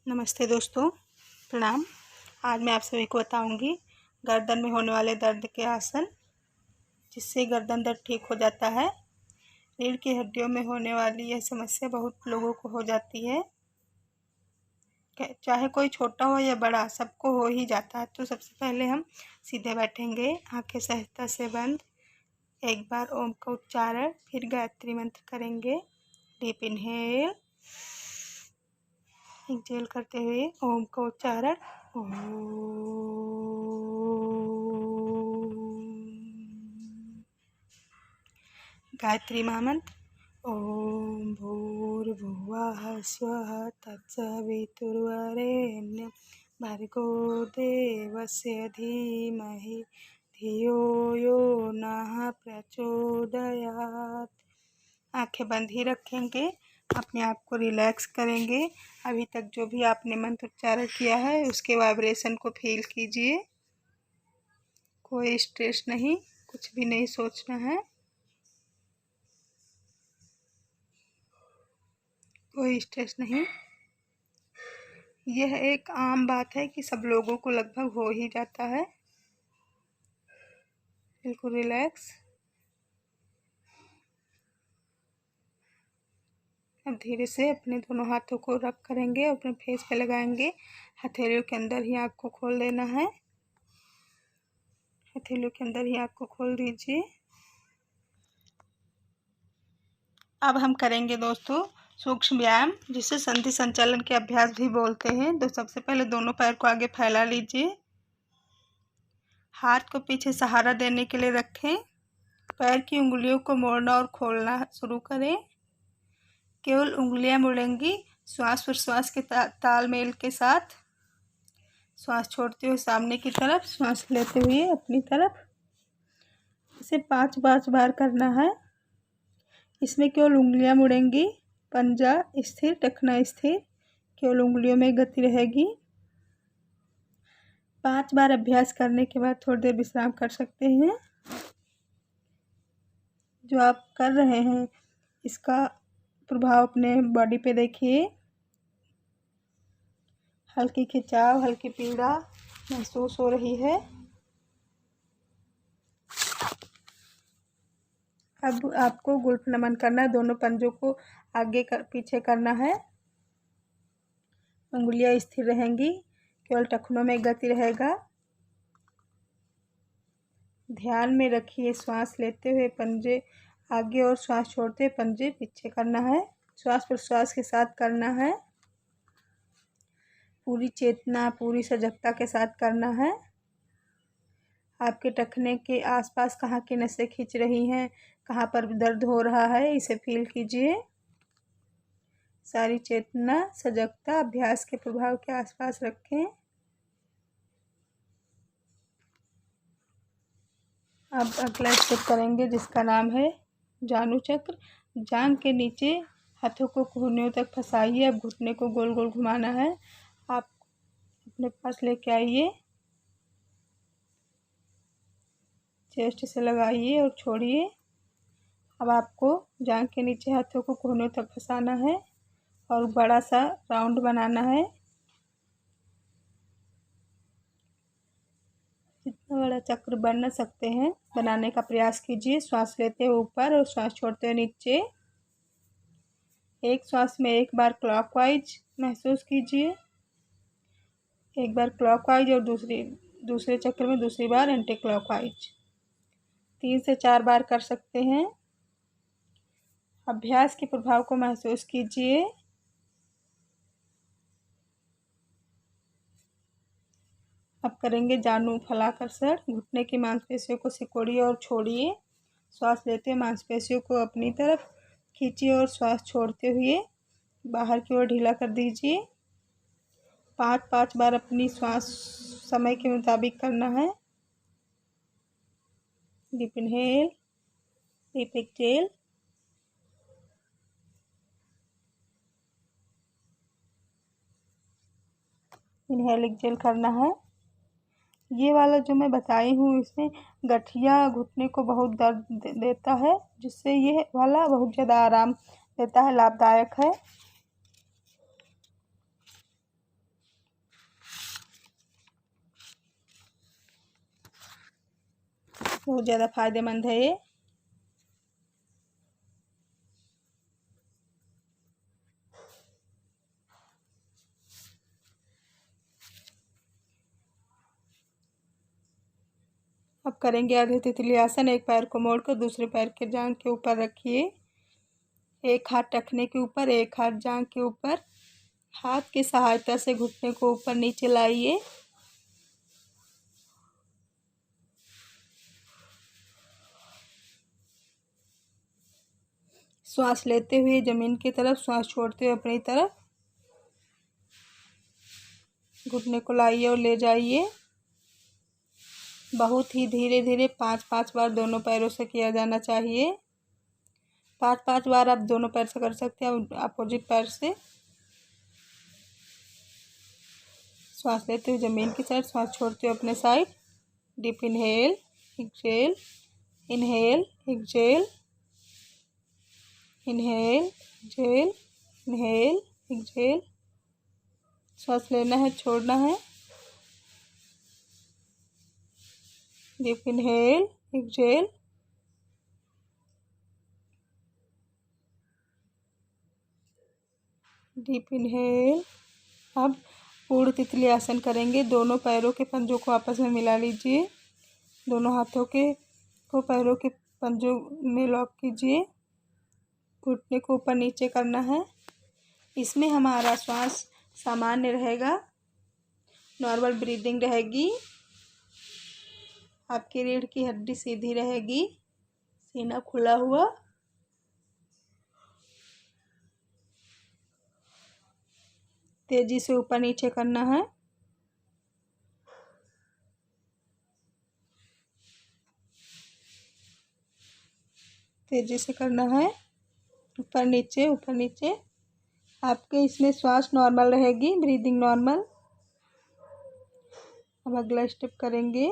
नमस्ते दोस्तों, प्रणाम। आज मैं आप सभी को बताऊंगी गर्दन में होने वाले दर्द के आसन, जिससे गर्दन दर्द ठीक हो जाता है। रीढ़ की हड्डियों में होने वाली यह समस्या बहुत लोगों को हो जाती है, चाहे कोई छोटा हो या बड़ा, सबको हो ही जाता है। तो सबसे पहले हम सीधे बैठेंगे, आंखें सहजता से बंद। एक बार ओम का उच्चारण, फिर गायत्री मंत्र करेंगे। डीप इनहेल, एक्सहेल करते हुए ओम का उच्चारण। ओम। गायत्री महामंत्र। ओम भूर्भुवः स्वः तत्सवितुर्वरेण्यं भर्गो देवस्य धीमहि धियो यो नः प्रचोदयात्। आंखें बंद ही रखेंगे, अपने आप को रिलैक्स करेंगे। अभी तक जो भी आपने मंत्र उच्चारण किया है उसके वाइब्रेशन को फील कीजिए। कोई स्ट्रेस नहीं, कुछ भी नहीं सोचना है, कोई स्ट्रेस नहीं। यह एक आम बात है कि सब लोगों को लगभग हो ही जाता है। बिल्कुल रिलैक्स। अब धीरे से अपने दोनों हाथों को रब करेंगे, अपने फेस पे लगाएंगे। हथेलियों के अंदर ही आँख को खोल देना है। हथेलियों के अंदर ही आँख को खोल दीजिए। अब हम करेंगे दोस्तों सूक्ष्म व्यायाम, जिसे संधि संचालन के अभ्यास भी बोलते हैं। तो सबसे पहले दोनों पैर को आगे फैला लीजिए। हाथ को पीछे सहारा देने के लिए रखें। पैर की उंगलियों को मोड़ना और खोलना शुरू करें। केवल उंगलियां मुड़ेंगी, श्वास प्रश्वास के तालमेल के साथ। श्वास छोड़ते हुए सामने की तरफ, श्वास लेते हुए अपनी तरफ। इसे 5 बार करना है। इसमें केवल उंगलियां मुड़ेंगी, पंजा स्थिर, टखना स्थिर, केवल उंगलियों में गति रहेगी। 5 बार अभ्यास करने के बाद थोड़ी देर विश्राम कर सकते हैं। जो आप कर रहे हैं इसका प्रभाव अपने बॉडी पे देखिए। हल्की खिंचाव, हल्की पीड़ा महसूस हो रही है। अब आपको गुल्फ नमन करना है। दोनों पंजों को आगे पीछे करना है। उंगलियां स्थिर रहेंगी, केवल टखनों में गति रहेगा। ध्यान में रखिए, श्वास लेते हुए पंजे आगे और श्वास छोड़ते हुए पंजे पीछे करना है। श्वास प्रश्वास के साथ करना है। पूरी चेतना, पूरी सजगता के साथ करना है। आपके टखने के आसपास कहाँ की नसें खींच रही हैं, कहाँ पर दर्द हो रहा है, इसे फील कीजिए। सारी चेतना, सजगता अभ्यास के प्रभाव के आसपास रखें। अब अगला स्टेप करेंगे, जिसका नाम है जानु चक्र। जांघ के नीचे हाथों को कोहनियों तक फंसाइए। अब घुटने को गोल गोल घुमाना है। आप अपने पास लेके आइए, चेस्ट से लगाइए और छोड़िए। अब आपको जांघ के नीचे हाथों को कोहनियों तक फंसाना है और बड़ा सा राउंड बनाना है। जितना बड़ा चक्र बना सकते हैं बनाने का प्रयास कीजिए। श्वास लेते हुए ऊपर और श्वास छोड़ते हुए नीचे। एक श्वास में एक बार क्लॉकवाइज महसूस कीजिए, एक बार क्लॉकवाइज, और दूसरे चक्र में दूसरी बार एंटी क्लॉकवाइज। 3 से 4 बार कर सकते हैं। अभ्यास के प्रभाव को महसूस कीजिए। अब करेंगे जानु फलाकर्षण। घुटने की मांसपेशियों को सिकोड़िए और छोड़िए। श्वास लेते हुए मांसपेशियों को अपनी तरफ खींचिए और श्वास छोड़ते हुए बाहर की ओर ढीला कर दीजिए। 5 बार अपनी श्वास समय के मुताबिक करना है। Deep inhale, deep exhale. Inhale exhale करना है। ये वाला जो मैं बताई हूँ, इसमें गठिया घुटने को बहुत दर्द देता है, जिससे ये वाला बहुत ज़्यादा आराम देता है, लाभदायक है। बहुत ज़्यादा फायदेमंद है ये। अब करेंगे आधे तितली आसन। एक पैर को मोड़कर दूसरे पैर के जांघ के ऊपर रखिए। एक हाथ टखने के ऊपर, एक हाथ जांघ के ऊपर। हाथ की सहायता से घुटने को ऊपर नीचे लाइए। श्वास लेते हुए जमीन की तरफ, श्वास छोड़ते हुए अपनी तरफ। घुटने को लाइए और ले जाइए। बहुत ही धीरे धीरे 5-5 बार दोनों पैरों से किया जाना चाहिए। 5-5 बार आप दोनों पैर से कर सकते हैं, अपोजिट पैर से। श्वास लेते हुए जमीन की साइड, श्वास छोड़ते हुए अपने side. Deep inhale, exhale, inhale, exhale, inhale, exhale, inhale, exhale. श्वास लेना है, छोड़ना है। Deep inhale, exhale, deep inhale. अब पूर्ण तितली आसन करेंगे। दोनों पैरों के पंजों को आपस में मिला लीजिए। दोनों हाथों को पैरों के पंजों में लॉक कीजिए। घुटने को ऊपर नीचे करना है। इसमें हमारा श्वास सामान्य रहेगा, नॉर्मल ब्रीदिंग रहेगी। आपकी रीढ़ की हड्डी सीधी रहेगी, सीना खुला हुआ। तेजी से ऊपर नीचे करना है। तेजी से करना है, ऊपर नीचे, ऊपर नीचे। आपके इसमें श्वास नॉर्मल रहेगी, ब्रीदिंग नॉर्मल। अब अगला स्टेप करेंगे।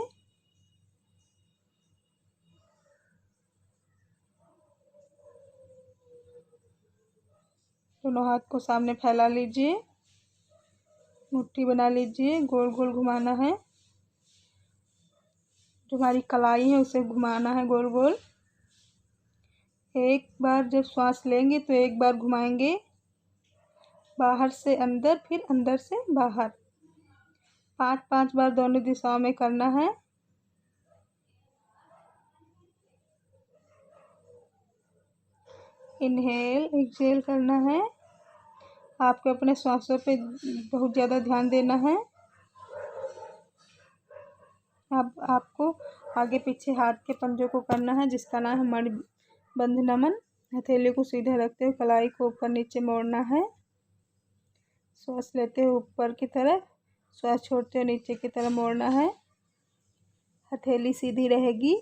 दोनों हाथ को सामने फैला लीजिए, मुट्ठी बना लीजिए, गोल गोल घुमाना है। जो हमारी कलाई है उसे घुमाना है गोल गोल। एक बार जब श्वास लेंगे तो एक बार घुमाएंगे, बाहर से अंदर, फिर अंदर से बाहर। 5-5 बार दोनों दिशाओं में करना है। इनहेल, एक्सहेल करना है। आपको अपने श्वासों पे बहुत ज़्यादा ध्यान देना है। अब आपको आगे पीछे हाथ के पंजों को करना है, जिसका नाम है मणिबंध नमन। हथेली को सीधे रखते हुए कलाई को ऊपर नीचे मोड़ना है। श्वास लेते हुए ऊपर की तरफ, श्वास छोड़ते हुए नीचे की तरफ मोड़ना है। हथेली सीधी रहेगी।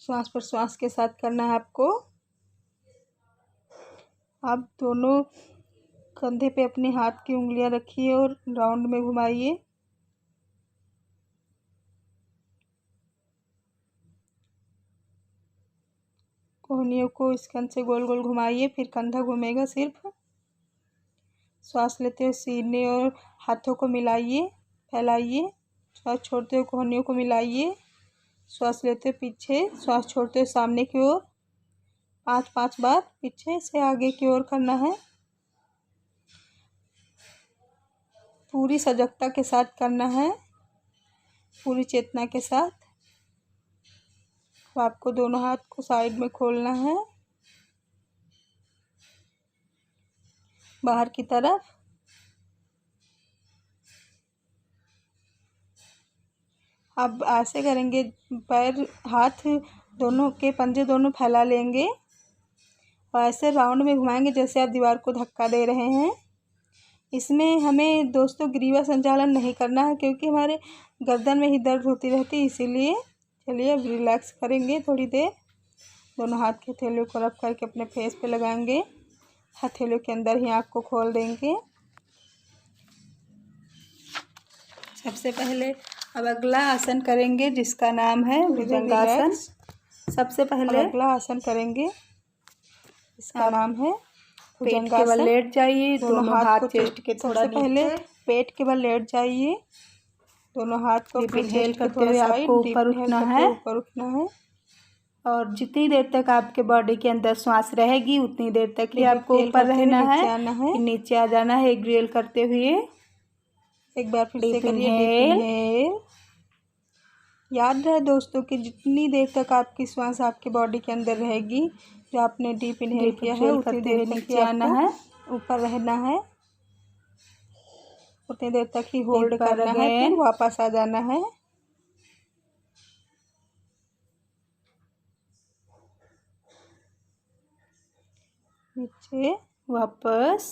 श्वास पर श्वास के साथ करना है आपको। आप दोनों कंधे पे अपने हाथ की उंगलियां रखिए और राउंड में घुमाइए। कोहनियों को इस कंध से गोल गोल घुमाइए, फिर कंधा घूमेगा सिर्फ। श्वास लेते हुए सीने और हाथों को मिलाइए, फैलाइए। श्वास छोड़ते हुए कोहनियों को मिलाइए। श्वास लेते हुए पीछे, श्वास छोड़ते हुए सामने की ओर। 5-5 बार पीछे से आगे की ओर करना है। पूरी सजगता के साथ करना है, पूरी चेतना के साथ। तो आपको दोनों हाथ को साइड में खोलना है, बाहर की तरफ। अब ऐसे करेंगे, पैर हाथ दोनों के पंजे दोनों फैला लेंगे और ऐसे राउंड में घुमाएंगे जैसे आप दीवार को धक्का दे रहे हैं। इसमें हमें दोस्तों ग्रीवा संचालन नहीं करना है, क्योंकि हमारे गर्दन में ही दर्द होती रहती है, इसीलिए। चलिए अब रिलैक्स करेंगे थोड़ी देर। दोनों हाथ की हथेलियों को रख करके अपने फेस पे लगाएंगे। हथेलियों के अंदर ही आँख को खोल देंगे। सबसे पहले अब अगला आसन करेंगे, जिसका नाम है भुजंगासन। सबसे पहले अगला आसन करेंगे, इसका नाम है पेट के बल लेट जाइए, दोनों हाथ चेस्ट के थोड़ा पहले पेट के बल लेट जाइए, दोनों हाथ को इनहेल करते हुए आपको ऊपर उठना है। और जितनी देर तक आपके बॉडी के अंदर सांस रहेगी उतनी देर तक ही आपको ऊपर रहना है, नीचे आ जाना है एक्सहेल करते हुए। एक बार फिर से करिए डीप इनहेल। याद रहे दोस्तों कि जितनी देर तक आपकी सांस आपके बॉडी के अंदर रहेगी, जो आपने डीप इनहेल किया है उतनी देर तक नीचे आना है, ऊपर रहना है, उतनी देर तक ही होल्ड करना है, फिर वापस आ जाना है। नीचे वापस।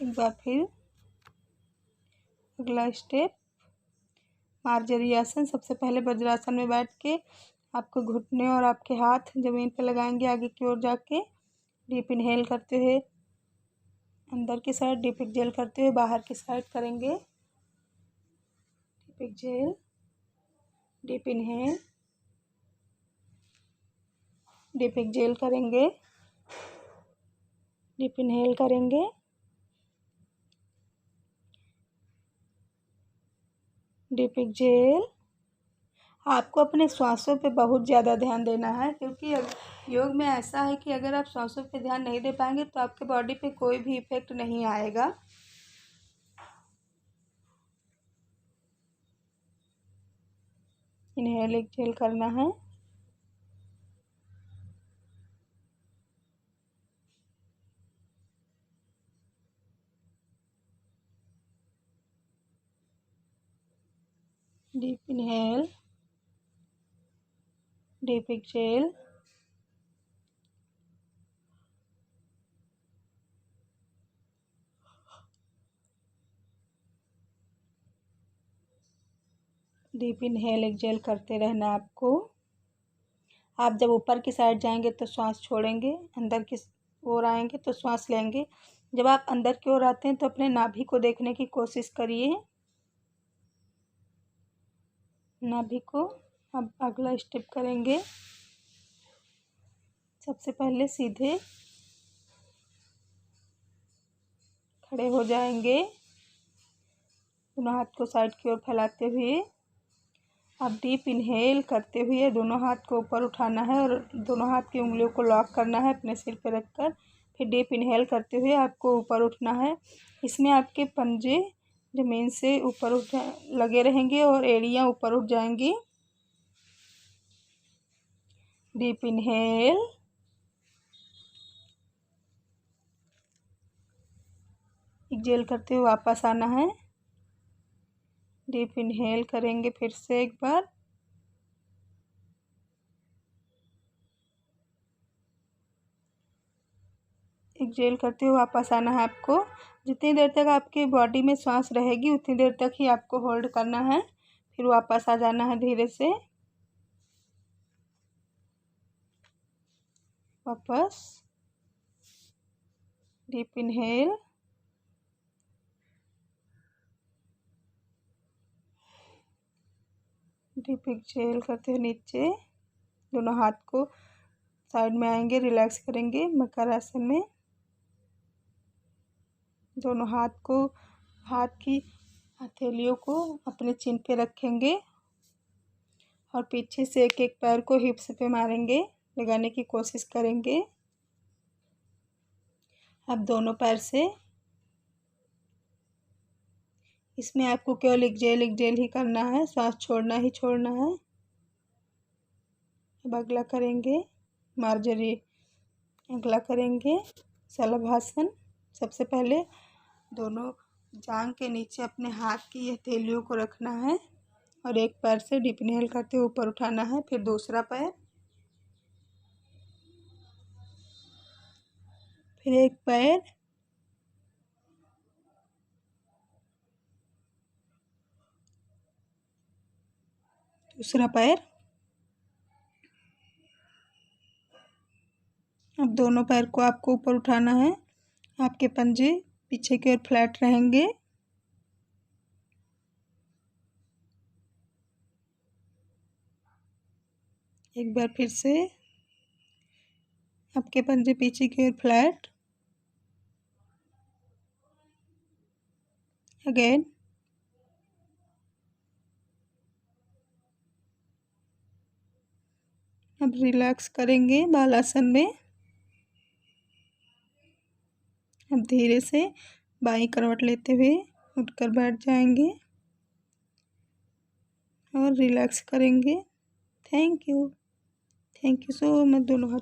एक बार फिर अगला स्टेप मार्जरी आसन। सबसे पहले वज्रासन में बैठ के आपको घुटने और आपके हाथ जमीन पर लगाएंगे आगे की ओर जाके। डीप इनहेल करते हुए अंदर की साइड, डीप एक्सहेल करते हुए बाहर की साइड करेंगे। Deep exhale, deep inhale, deep exhale करेंगे, डीप इनहेल करेंगे, डीप एक्सहेल। आपको अपने श्वासों पे बहुत ज़्यादा ध्यान देना है, क्योंकि योग में ऐसा है कि अगर आप श्वासों पे ध्यान नहीं दे पाएंगे तो आपके बॉडी पे कोई भी इफेक्ट नहीं आएगा। इनहेल एक्सहेल करना है। Deep inhale, deep exhale, deep inhale exhale करते रहना आपको। आप जब ऊपर की साइड जाएंगे तो श्वास छोड़ेंगे, अंदर की ओर आएंगे तो श्वास लेंगे। जब आप अंदर की ओर आते हैं तो अपने नाभि को देखने की कोशिश करिए, नाभि को। अब अगला स्टेप करेंगे। सबसे पहले सीधे खड़े हो जाएंगे, दोनों हाथ को साइड की ओर फैलाते हुए। अब डीप इनहेल करते हुए दोनों हाथ को ऊपर उठाना है और दोनों हाथ की उंगलियों को लॉक करना है अपने सिर पर रखकर। फिर डीप इनहेल करते हुए आपको ऊपर उठना है। इसमें आपके पंजे जमीन से ऊपर उठ लगे रहेंगे और एड़ियाँ ऊपर उठ जाएंगी। डीप इनहेल, एक्सहेल करते हुए वापस आना है। डीप इनहेल करेंगे फिर से एक बार, एक्सहेल करते हुए वापस आना है आपको। जितनी देर तक आपकी बॉडी में सांस रहेगी उतनी देर तक ही आपको होल्ड करना है, फिर वापस आ जाना है धीरे से। वापस डीप इनहेल, डीप एक्सहेल करते हुए नीचे, दोनों हाथ को साइड में आएंगे, रिलैक्स करेंगे मकर आसन में। दोनों हाथ की हथेलियों को अपने चिन पे रखेंगे और पीछे से एक एक पैर को हिप्स पे मारेंगे, लगाने की कोशिश करेंगे। अब दोनों पैर से, इसमें आपको केवल एक्सहेल ही करना है, सांस छोड़ना ही छोड़ना है। अब अगला करेंगे मार्जरी, अगला करेंगे शलभासन। सबसे पहले दोनों जांघ के नीचे अपने हाथ की हथेलियों को रखना है और एक पैर से डीप इनहेल करते हुए ऊपर उठाना है। फिर दूसरा पैर, फिर एक पैर, दूसरा पैर। अब दोनों पैर को आपको ऊपर उठाना है, आपके पंजे पीछे की ओर फ्लैट रहेंगे। एक बार फिर से आपके पंजे पीछे की ओर फ्लैट, अगेन। अब रिलैक्स करेंगे बालासन में। अब धीरे से बाईं करवट लेते हुए उठकर बैठ जाएंगे और रिलैक्स करेंगे। Thank you so much. दोनों हाथ